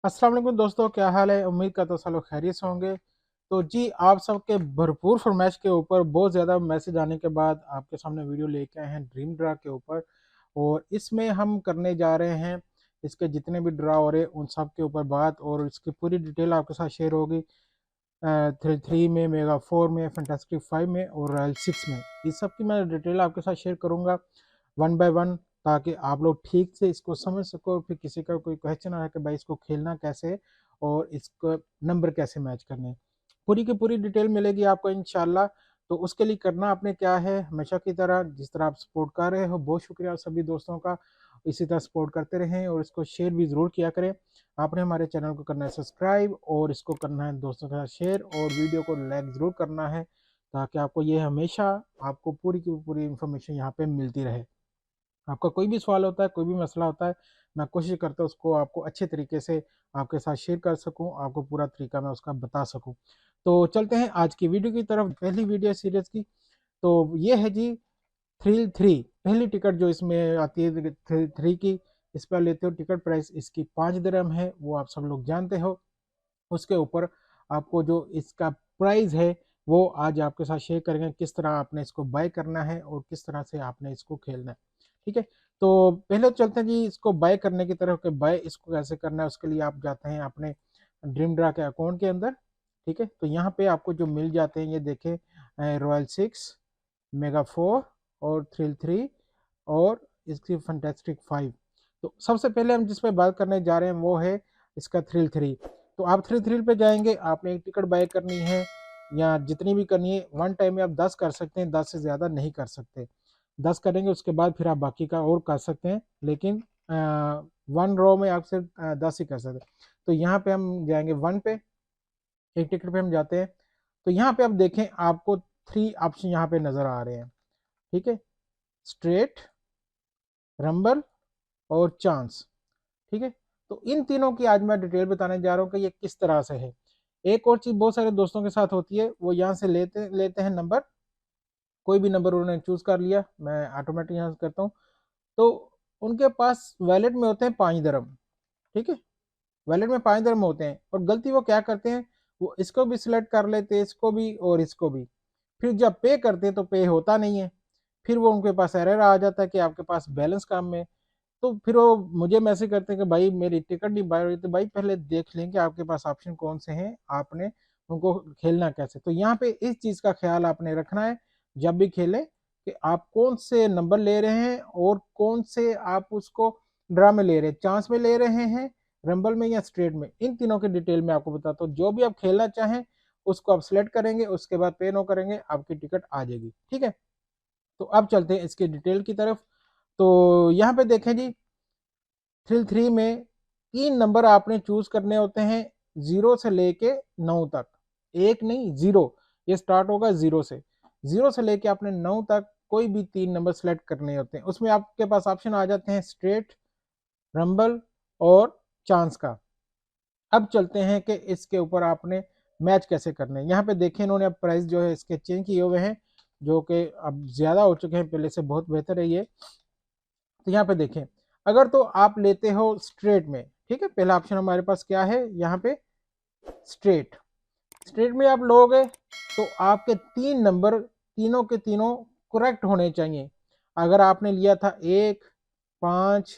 अस्सलाम वालेकुम दोस्तों, क्या हाल है। उम्मीद करता हूँ सब लोग खैरियत से होंगे। तो जी, आप सबके भरपूर फरमाइश के ऊपर बहुत ज़्यादा मैसेज आने के बाद आपके सामने वीडियो लेके आए हैं ड्रीम ड्रा के ऊपर। और इसमें हम करने जा रहे हैं इसके जितने भी ड्रा हो रहे हैं उन सब के ऊपर बात, और इसकी पूरी डिटेल आपके साथ शेयर होगी। थ्री थ्री में, मेगा फोर में, फैंटास्टिक फाइव में और रॉयल सिक्स में। इस सब की मैं डिटेल आपके साथ शेयर करूंगा वन बाय वन, ताकि आप लोग ठीक से इसको समझ सको। फिर किसी का कोई क्वेश्चन आ है कि भाई इसको खेलना कैसे है और इसको नंबर कैसे मैच करने हैं, पूरी की पूरी डिटेल मिलेगी आपको इंशाल्लाह। तो उसके लिए करना आपने क्या है, हमेशा की तरह जिस तरह आप सपोर्ट कर रहे हो, बहुत शुक्रिया सभी दोस्तों का। इसी तरह सपोर्ट करते रहें और इसको शेयर भी ज़रूर किया करें। आपने हमारे चैनल को करना है सब्सक्राइब और इसको करना है दोस्तों के साथ शेयर, और वीडियो को लाइक ज़रूर करना है, ताकि आपको ये हमेशा आपको पूरी की पूरी इन्फॉर्मेशन यहाँ पे मिलती रहे। आपका कोई भी सवाल होता है, कोई भी मसला होता है, मैं कोशिश करता हूँ उसको आपको अच्छे तरीके से आपके साथ शेयर कर सकूँ, आपको पूरा तरीका मैं उसका बता सकूँ। तो चलते हैं आज की वीडियो की तरफ, पहली वीडियो सीरीज की। तो ये है जी थ्रिल थ्री। पहली टिकट जो इसमें आती है थ्रिल थ्री की, इस पर लेते हो टिकट प्राइस इसकी 5 दिरहम है, वो आप सब लोग जानते हो। उसके ऊपर आपको जो इसका प्राइस है वो आज आपके साथ शेयर करेंगे, किस तरह आपने इसको बाय करना है और किस तरह से आपने इसको खेलना है। ठीक है, तो पहले चलते हैं जी इसको बाय करने की तरफ, कि बाय इसको कैसे करना है। उसके लिए आप जाते हैं अपने ड्रीम ड्रा के अकाउंट के अंदर। ठीक है, तो यहाँ पे आपको जो मिल जाते हैं, ये देखें, रॉयल सिक्स, मेगा फोर और थ्रिल थ्री और इसकी फंटेस्टिक फाइव। तो सबसे पहले हम जिस पे बात करने जा रहे हैं वो है इसका थ्रिल थ्री। तो आप थ्रिल थ्री पे जाएंगे, आपने एक टिकट बाय करनी है या जितनी भी करनी है, वन टाइम में आप 10 कर सकते हैं, 10 से ज़्यादा नहीं कर सकते। 10 करेंगे उसके बाद फिर आप बाकी का और कर सकते हैं, लेकिन वन रो में आप सिर्फ 10 ही कर सकते हैं। तो यहाँ पे हम जाएंगे वन पे, एक टिकट पे हम जाते हैं। तो यहाँ पे आप देखें, आपको थ्री ऑप्शन यहाँ पे नज़र आ रहे हैं। ठीक है, स्ट्रेट, रंबल और चांस। ठीक है, तो इन तीनों की आज मैं डिटेल बताने जा रहा हूँ कि ये किस तरह से है। एक और चीज बहुत सारे दोस्तों के साथ होती है, वो यहाँ से लेते लेते हैं नंबर, कोई भी नंबर उन्होंने चूज कर लिया, मैं ऑटोमेटिक यहाँ से करता हूँ। तो उनके पास वैलेट में होते हैं 5 दिरहम। ठीक है, वैलेट में 5 दिरहम होते हैं, और गलती वो क्या करते हैं, वो इसको भी सिलेक्ट कर लेते हैं, इसको भी और इसको भी। फिर जब पे करते हैं तो पे होता नहीं है, फिर वो उनके पास एरर आ जाता है कि आपके पास बैलेंस कम में। तो फिर वो मुझे मैसेज करते हैं कि भाई मेरी टिकट नहीं बाय हो रही। तो भाई पहले देख लें कि आपके पास ऑप्शन कौन से हैं, आपने उनको खेलना कैसे। तो यहाँ पे इस चीज़ का ख्याल आपने रखना है जब भी खेलें, कि आप कौन से नंबर ले रहे हैं और कौन से आप उसको ड्रा में ले रहे हैं, चांस में ले रहे हैं, रंबल में या स्ट्रेट में। इन तीनों की डिटेल में आपको बताता हूँ। जो भी आप खेलना चाहें उसको आप सिलेक्ट करेंगे, उसके बाद पे नो करेंगे, आपकी टिकट आ जाएगी। ठीक है, तो अब चलते हैं इसकी डिटेल की तरफ। तो यहाँ पे देखें जी, थ्रिल थ्री में 3 नंबर आपने चूज करने होते हैं, 0 से लेके 9 तक। एक नहीं, 0, ये स्टार्ट होगा 0 से। 0 से लेके आपने 9 तक कोई भी 3 नंबर सेलेक्ट करने होते हैं। उसमें आपके पास ऑप्शन आ जाते हैं स्ट्रेट, रंबल और चांस का। अब चलते हैं कि इसके ऊपर आपने मैच कैसे करने हैं। यहाँ पे देखें, इन्होंने अब प्राइस जो है इसके चेंज किए हुए हैं, जो कि अब ज़्यादा हो चुके हैं, पहले से बहुत बेहतर है ये। तो यहाँ पे देखें, अगर तो आप लेते हो स्ट्रेट में, ठीक है, पहला ऑप्शन हमारे पास क्या है यहाँ पे, स्ट्रेट। स्ट्रेट में आप लोगे तो आपके 3 नंबर, तीनों के तीनों करेक्ट होने चाहिए। अगर आपने लिया था 1, 5,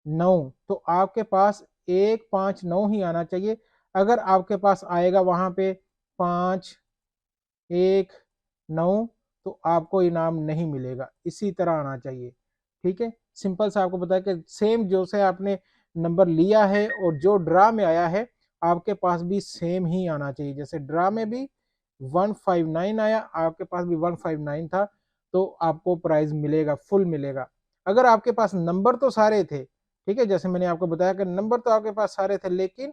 9, तो आपके पास 1, 5, 9 ही आना चाहिए। अगर आपके पास आएगा वहां पे 5, 1, 9, तो आपको इनाम नहीं मिलेगा, इसी तरह आना चाहिए। ठीक है, सिंपल सा आपको बताया कि सेम जो से आपने नंबर लिया है और जो ड्रा में आया है आपके पास भी सेम ही आना चाहिए। जैसे ड्रा में भी 159 आया, आपके पास भी 159 था, तो आपको प्राइज मिलेगा, फुल मिलेगा। अगर आपके पास नंबर तो सारे थे, ठीक है, जैसे मैंने आपको बताया कि नंबर तो आपके पास सारे थे, लेकिन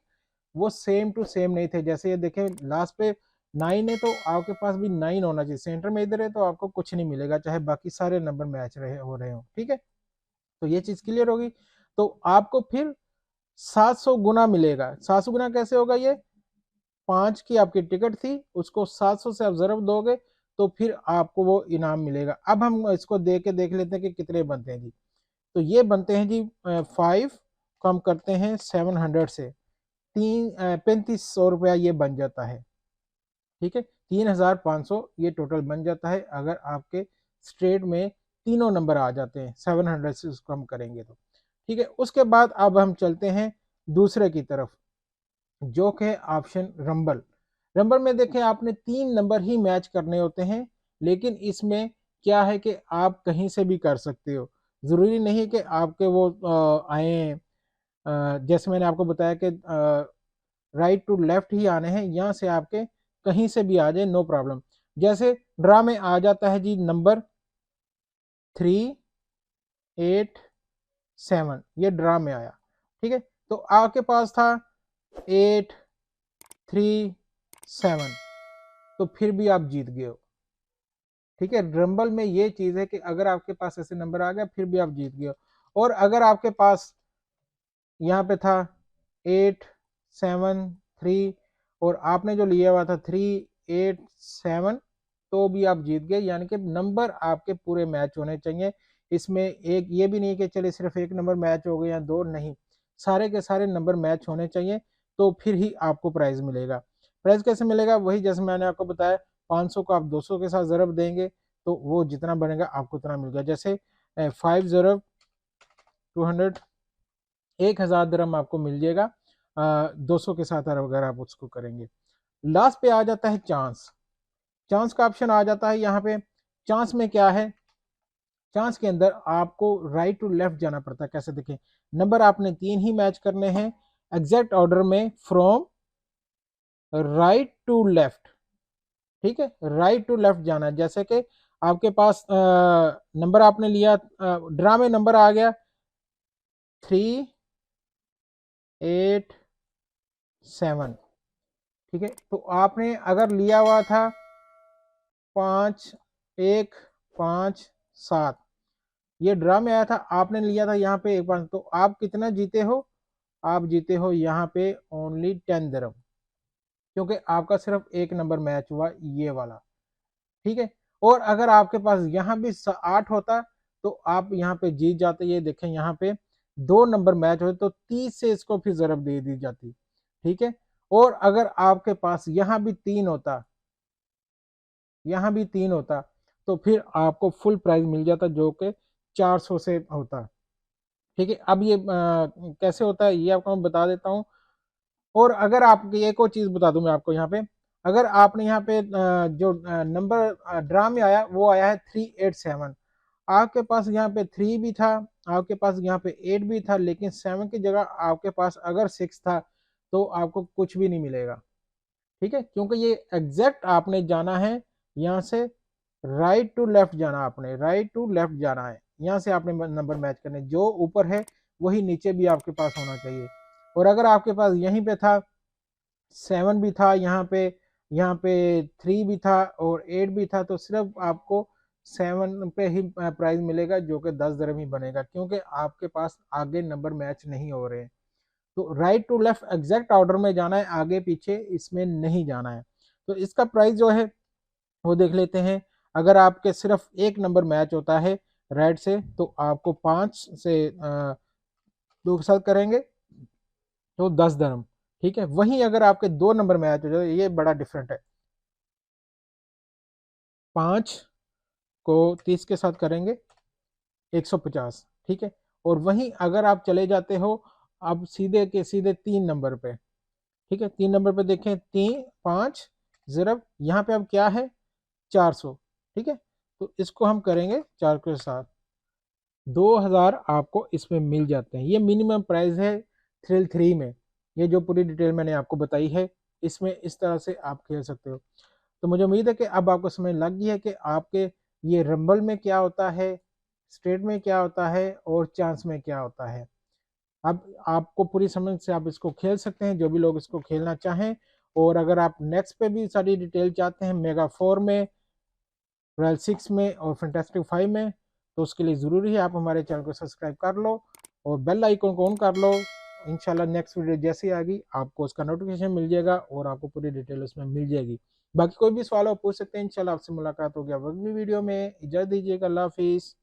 वो सेम टू सेम नहीं थे। जैसे ये देखें, लास्ट पे 9 है तो आपके पास भी 9 होना चाहिए, सेंटर में इधर है तो आपको कुछ नहीं मिलेगा, चाहे बाकी सारे नंबर मैच रहे हो रहे हो। ठीक है, तो ये चीज क्लियर होगी। तो आपको फिर 700 गुना मिलेगा। 700 गुना कैसे होगा, ये 5 की आपकी टिकट थी, उसको 700 से आप जरब दोगे तो फिर आपको वो इनाम मिलेगा। अब हम इसको दे के देख लेते हैं कि कितने बनते हैं जी। तो ये बनते हैं जी 5 को हम करते हैं 700 से, ₹3500 ये बन जाता है। ठीक है, 3500 ये टोटल बन जाता है अगर आपके स्ट्रेट में तीनों नंबर आ जाते हैं, 700 से उसको हम करेंगे तो। ठीक है, उसके बाद अब हम चलते हैं दूसरे की तरफ, जो कि ऑप्शन रंबल। रंबल में देखें आपने 3 नंबर ही मैच करने होते हैं, लेकिन इसमें क्या है कि आप कहीं से भी कर सकते हो। ज़रूरी नहीं कि आपके वो आए, जैसे मैंने आपको बताया कि राइट टू लेफ्ट ही आने हैं, यहाँ से आपके कहीं से भी आ जाए, नो प्रॉब्लम। जैसे ड्रा में आ जाता है जी नंबर 387, ये ड्रा में आया। ठीक है, तो आपके पास था 837, तो फिर भी आप जीत गए हो। ठीक है, रंबल में ये चीज़ है कि अगर आपके पास ऐसे नंबर आ गया फिर भी आप जीत गए हो। और अगर आपके पास यहाँ पे था 873 और आपने जो लिया हुआ था 387, तो भी आप जीत गए। यानी कि नंबर आपके पूरे मैच होने चाहिए। इसमें एक ये भी नहीं कि चलिए सिर्फ एक नंबर मैच हो गए या दो, नहीं, सारे के सारे नंबर मैच होने चाहिए, तो फिर ही आपको प्राइज मिलेगा। प्राइज कैसे मिलेगा? वही जैसे मैंने आपको बताया, 500 को आप 200 के साथ ज़रब देंगे तो वो जितना बनेगा आपको उतना मिल गया। जैसे 5 ज़रब 200, 1000 दिरहम आपको मिल जाएगा 200 के साथ अगर आप उसको करेंगे। लास्ट पे आ जाता है चांस। चांस का ऑप्शन आ जाता है यहाँ पे। चांस में क्या है? चांस के अंदर आपको राइट टू लेफ्ट जाना पड़ता है। कैसे देखें, नंबर आपने 3 ही मैच करने हैं एग्जैक्ट ऑर्डर में, फ्रॉम राइट टू लेफ्ट। ठीक है, राइट टू लेफ्ट जाना है। जैसे कि आपके पास नंबर आपने लिया, ड्रा में नंबर आ गया 387। ठीक है, तो आपने अगर लिया हुआ था 5157, ये ड्रा में आया था, आपने लिया था यहाँ पे 1 5, तो आप कितना जीते हो? आप जीते हो यहाँ पे ओनली 10 दिरहम, क्योंकि आपका सिर्फ एक नंबर मैच हुआ, ये वाला। ठीक है, और अगर आपके पास यहाँ भी 8 होता तो आप यहाँ पे जीत जाते। ये देखें यहाँ पे 2 नंबर मैच होते तो 30 से इसको फिर ज़रब दे दी जाती। ठीक है, और अगर आपके पास यहाँ भी 3 होता, यहाँ भी 3 होता, तो फिर आपको फुल प्राइज मिल जाता, जो कि 400 से होता। ठीक है, अब ये कैसे होता है ये आपको मैं बता देता हूँ। और अगर आप एक और चीज़ बता दूं मैं आपको यहाँ पे, अगर आपने यहाँ पे जो नंबर ड्रा में आया वो आया है 387, आपके पास यहाँ पे 3 भी था, आपके पास यहाँ पे 8 भी था, लेकिन 7 की जगह आपके पास अगर 6 था तो आपको कुछ भी नहीं मिलेगा। ठीक है, क्योंकि ये एग्जैक्ट आपने जाना है, यहाँ से राइट टू लेफ्ट जाना, आपने राइट टू लेफ्ट जाना है, यहाँ से आपने नंबर मैच करने, जो ऊपर है वही नीचे भी आपके पास होना चाहिए। और अगर आपके पास यहीं पे था 7 भी था, यहाँ पे 3 भी था और 8 भी था, तो सिर्फ आपको 7 पे ही प्राइज मिलेगा, जो कि 10 दिरहम ही बनेगा, क्योंकि आपके पास आगे नंबर मैच नहीं हो रहे हैं। तो right to left exact order में जाना है, आगे पीछे इसमें नहीं जाना है। तो इसका प्राइस जो है वो देख लेते हैं। अगर आपके सिर्फ एक नंबर मैच होता है राइट से, तो आपको 5 से 2 के साथ करेंगे तो 10 दिरहम। ठीक है, वहीं अगर आपके 2 नंबर मैच हो जाए, ये बड़ा डिफरेंट है, 5 को 30 के साथ करेंगे 150। ठीक है, और वहीं अगर आप चले जाते हो अब सीधे के सीधे 3 नंबर पे। ठीक है, 3 नंबर पे देखें, 3 5 ज़रब यहाँ पे अब क्या है 400। ठीक है, तो इसको हम करेंगे 4 के साथ, 2000 आपको इसमें मिल जाते हैं। ये मिनिमम प्राइस है थ्रिल 3 में। ये जो पूरी डिटेल मैंने आपको बताई है, इसमें इस तरह से आप खेल सकते हो। तो मुझे उम्मीद है कि अब आपको समझ लग गई है कि आपके ये रंबल में क्या होता है, स्ट्रेट में क्या होता है और चांस में क्या होता है। अब आपको पूरी समझ से आप इसको खेल सकते हैं, जो भी लोग इसको खेलना चाहें। और अगर आप नेक्स्ट पे भी सारी डिटेल चाहते हैं, मेगा 4 में, रॉयल 6 में और फैंटास्टिक 5 में, तो उसके लिए ज़रूरी है आप हमारे चैनल को सब्सक्राइब कर लो और बेल आइकन को ऑन कर लो। इंशाल्लाह नेक्स्ट वीडियो जैसे आएगी आपको उसका नोटिफिकेशन मिल जाएगा और आपको पूरी डिटेल उसमें मिल जाएगी। बाकी कोई भी सवाल हो पूछ सकते हैं। इंशाल्लाह आपसे मुलाकात होगी अगली वीडियो में। इजाज़त दीजिएगा, अल्लाह हाफिज़।